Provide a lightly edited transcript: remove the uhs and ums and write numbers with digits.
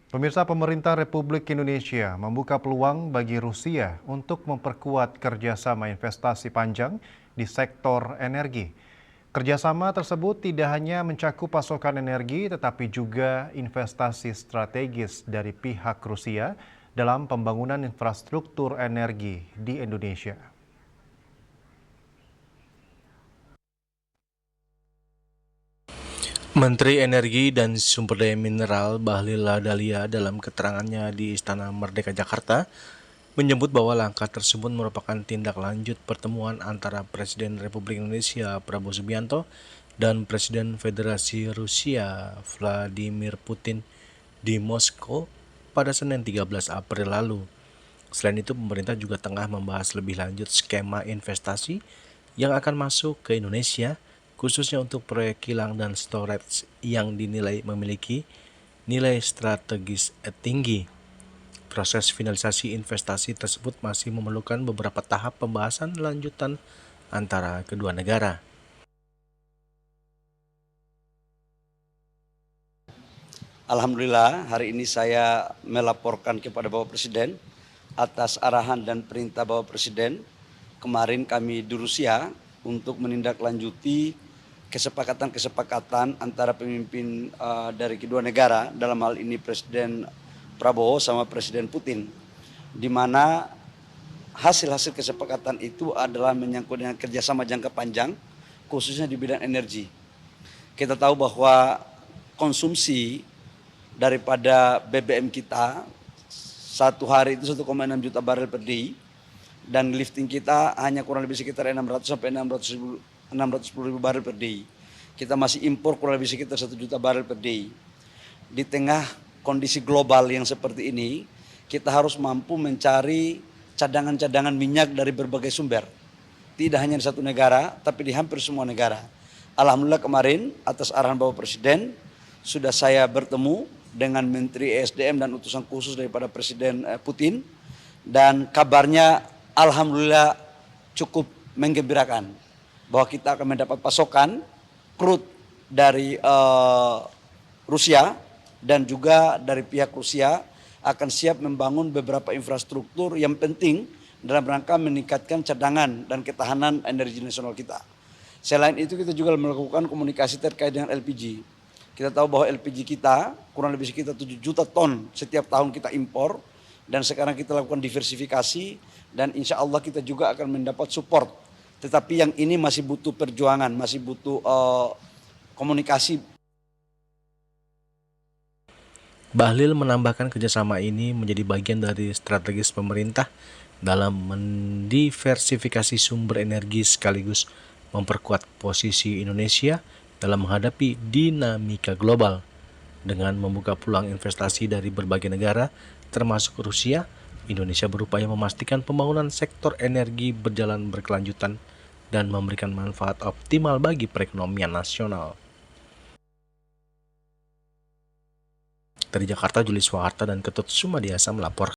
Pemirsa, pemerintah Republik Indonesia membuka peluang bagi Rusia untuk memperkuat kerjasama investasi panjang di sektor energi. Kerjasama tersebut tidak hanya mencakup pasokan energi, tetapi juga investasi strategis dari pihak Rusia dalam pembangunan infrastruktur energi di Indonesia. Menteri Energi dan Sumber Daya Mineral Bahlil Lahadalia dalam keterangannya di Istana Merdeka Jakarta menyebut bahwa langkah tersebut merupakan tindak lanjut pertemuan antara Presiden Republik Indonesia Prabowo Subianto dan Presiden Federasi Rusia Vladimir Putin di Moskow pada Senin 13 April lalu. Selain itu, pemerintah juga tengah membahas lebih lanjut skema investasi yang akan masuk ke Indonesia, khususnya untuk proyek kilang dan storage yang dinilai memiliki nilai strategis tinggi. Proses finalisasi investasi tersebut masih memerlukan beberapa tahap pembahasan lanjutan antara kedua negara. Alhamdulillah, hari ini saya melaporkan kepada Bapak Presiden atas arahan dan perintah Bapak Presiden. Kemarin kami di Rusia untuk menindaklanjuti kesepakatan-kesepakatan antara pemimpin dari kedua negara, dalam hal ini Presiden Prabowo sama Presiden Putin, di mana hasil-hasil kesepakatan itu adalah menyangkut dengan kerjasama jangka panjang, khususnya di bidang energi. Kita tahu bahwa konsumsi daripada BBM kita satu hari itu 1,6 juta barel per day, dan lifting kita hanya kurang lebih sekitar 600 sampai 610 ribu barel per day. Kita masih impor kurang lebih sekitar 1 juta barel per day. Di tengah kondisi global yang seperti ini, kita harus mampu mencari cadangan-cadangan minyak dari berbagai sumber. Tidak hanya di satu negara, tapi di hampir semua negara. Alhamdulillah kemarin atas arahan Bapak Presiden sudah saya bertemu dengan Menteri ESDM dan utusan khusus daripada Presiden Putin, dan kabarnya alhamdulillah cukup menggembirakan bahwa kita akan mendapat pasokan crude dari Rusia, dan juga dari pihak Rusia akan siap membangun beberapa infrastruktur yang penting dalam rangka meningkatkan cadangan dan ketahanan energi nasional kita. Selain itu, kita juga melakukan komunikasi terkait dengan LPG. Kita tahu bahwa LPG kita kurang lebih sekitar 7 juta ton setiap tahun kita impor, dan sekarang kita lakukan diversifikasi, dan insya Allah kita juga akan mendapat support. Tetapi yang ini masih butuh perjuangan, masih butuh komunikasi. Bahlil menambahkan kerjasama ini menjadi bagian dari strategis pemerintah dalam mendiversifikasi sumber energi sekaligus memperkuat posisi Indonesia dalam menghadapi dinamika global. Dengan membuka peluang investasi dari berbagai negara, termasuk Rusia, Indonesia berupaya memastikan pembangunan sektor energi berjalan berkelanjutan dan memberikan manfaat optimal bagi perekonomian nasional. Dari Jakarta, Juli Swaharta dan Ketut Sumadiasa melaporkan.